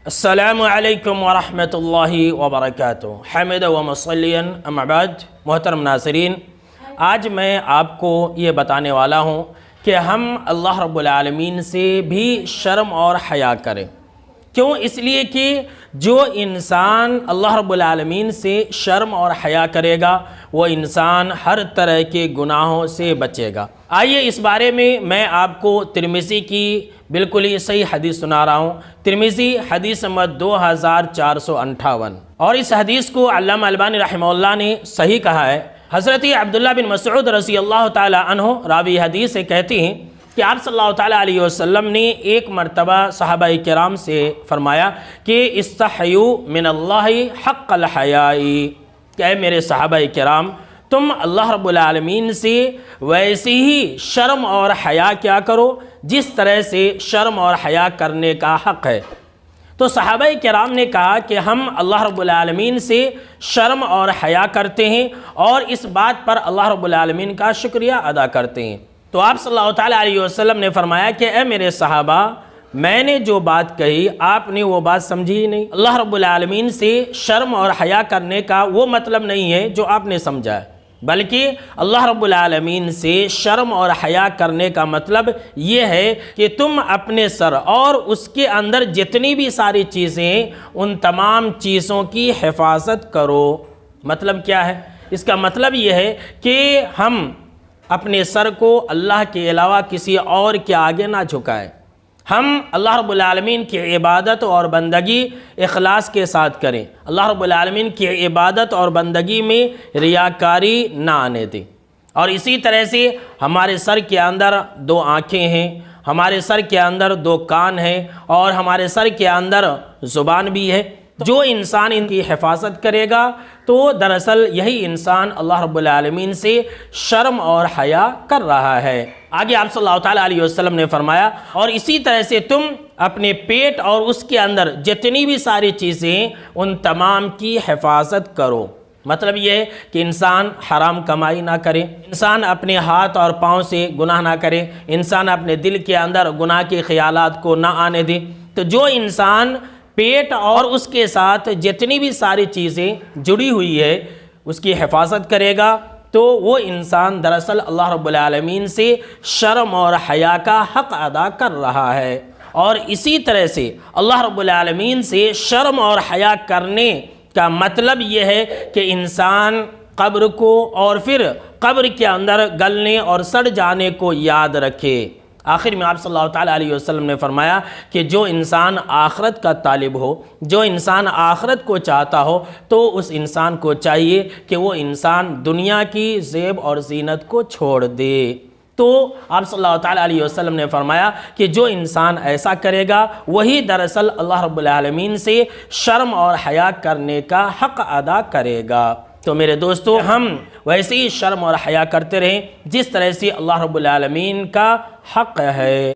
السلام علیکم ورحمۃ اللہ وبرکاتہ۔ حمد و مصلیا اما بعد، محترم ناظرین، آج میں آپ کو یہ بتانے والا ہوں کہ ہم اللہ رب العالمین سے بھی شرم اور حیا کریں۔ کیوں؟ اس لیے کہ جو انسان اللہ رب العالمین سے شرم اور حیا کرے گا وہ انسان ہر طرح کے گناہوں سے بچے گا۔ آئیے اس بارے میں آپ کو ترمذی کی بالکل ہی صحیح حدیث سنا رہا ہوں۔ ترمذی حدیث نمبر 2458، اور اس حدیث کو علامہ البانی رحمہ اللہ نے صحیح کہا ہے۔ حضرت عبداللہ بن مسعود رضی اللہ تعالی عنہ راوی حدیث سے کہتے ہیں کہ آپ صلی اللہ تعالیٰ علیہ وسلم نے ایک مرتبہ صحابہ کرام سے فرمایا کہ استحیوا من اللہ حق الحیاء، کہ اے میرے صحابہ کرام، تم اللہ رب العالمین سے ویسے ہی شرم اور حیا کیا کرو جس طرح سے شرم اور حیا کرنے کا حق ہے۔ تو صحابہ کرام نے کہا کہ ہم اللہ رب العالمین سے شرم اور حیا کرتے ہیں اور اس بات پر اللہ رب العالمین کا شکریہ ادا کرتے ہیں۔ تو آپ صلی اللہ تعالیٰ علیہ وسلم نے فرمایا کہ اے میرے صحابہ، میں نے جو بات کہی آپ نے وہ بات سمجھی ہی نہیں۔ اللہ رب العالمین سے شرم اور حیا کرنے کا وہ مطلب نہیں ہے جو آپ نے سمجھا ہے، بلکہ اللہ رب العالمین سے شرم اور حیا کرنے کا مطلب یہ ہے کہ تم اپنے سر اور اس کے اندر جتنی بھی ساری چیزیں ہیں ان تمام چیزوں کی حفاظت کرو۔ مطلب کیا ہے؟ اس کا مطلب یہ ہے کہ ہم اپنے سر کو اللہ کے علاوہ کسی اور کے آگے نہ جھکائیں۔ ہم اللہ رب العالمین کی عبادت اور بندگی اخلاص کے ساتھ کریں۔ اللہ رب العالمین کی عبادت اور بندگی میں ریاکاری نہ آنے دیں۔ اور اسی طرح سے ہمارے سر کے اندر 2 آنکھیں ہیں، ہمارے سر کے اندر 2 کان ہیں، اور ہمارے سر کے اندر زبان بھی ہے۔ جو انسان ان کی حفاظت کرے گا تو دراصل یہی انسان اللہ رب العالمین سے شرم اور حیا کر رہا ہے۔ آگے آپ صلی اللہ تعالیٰ علیہ وسلم نے فرمایا، اور اسی طرح سے تم اپنے پیٹ اور اس کے اندر جتنی بھی ساری چیزیں ان تمام کی حفاظت کرو۔ مطلب یہ ہے کہ انسان حرام کمائی نہ کرے، انسان اپنے ہاتھ اور پاؤں سے گناہ نہ کرے، انسان اپنے دل کے اندر گناہ کے خیالات کو نہ آنے دے۔ تو جو انسان پیٹ اور اس کے ساتھ جتنی بھی ساری چیزیں جڑی ہوئی ہے اس کی حفاظت کرے گا تو وہ انسان دراصل اللہ رب العالمین سے شرم اور حیا کا حق ادا کر رہا ہے۔ اور اسی طرح سے اللہ رب العالمین سے شرم اور حیا کرنے کا مطلب یہ ہے کہ انسان قبر کو اور پھر قبر کے اندر گلنے اور سڑ جانے کو یاد رکھے۔ آخر میں آپ صلی اللہ تعالیٰ علیہ وسلم نے فرمایا کہ جو انسان آخرت کا طالب ہو، جو انسان آخرت کو چاہتا ہو، تو اس انسان کو چاہیے کہ وہ انسان دنیا کی زیب اور زینت کو چھوڑ دے۔ تو آپ صلی اللہ تعالیٰ علیہ وسلم نے فرمایا کہ جو انسان ایسا کرے گا وہی دراصل اللہ رب العالمین سے شرم اور حیا کرنے کا حق ادا کرے گا۔ تو میرے دوستو، ہم ویسے ہی شرم اور حیا کرتے رہیں جس طرح سے اللہ رب العالمین کا حق ہے۔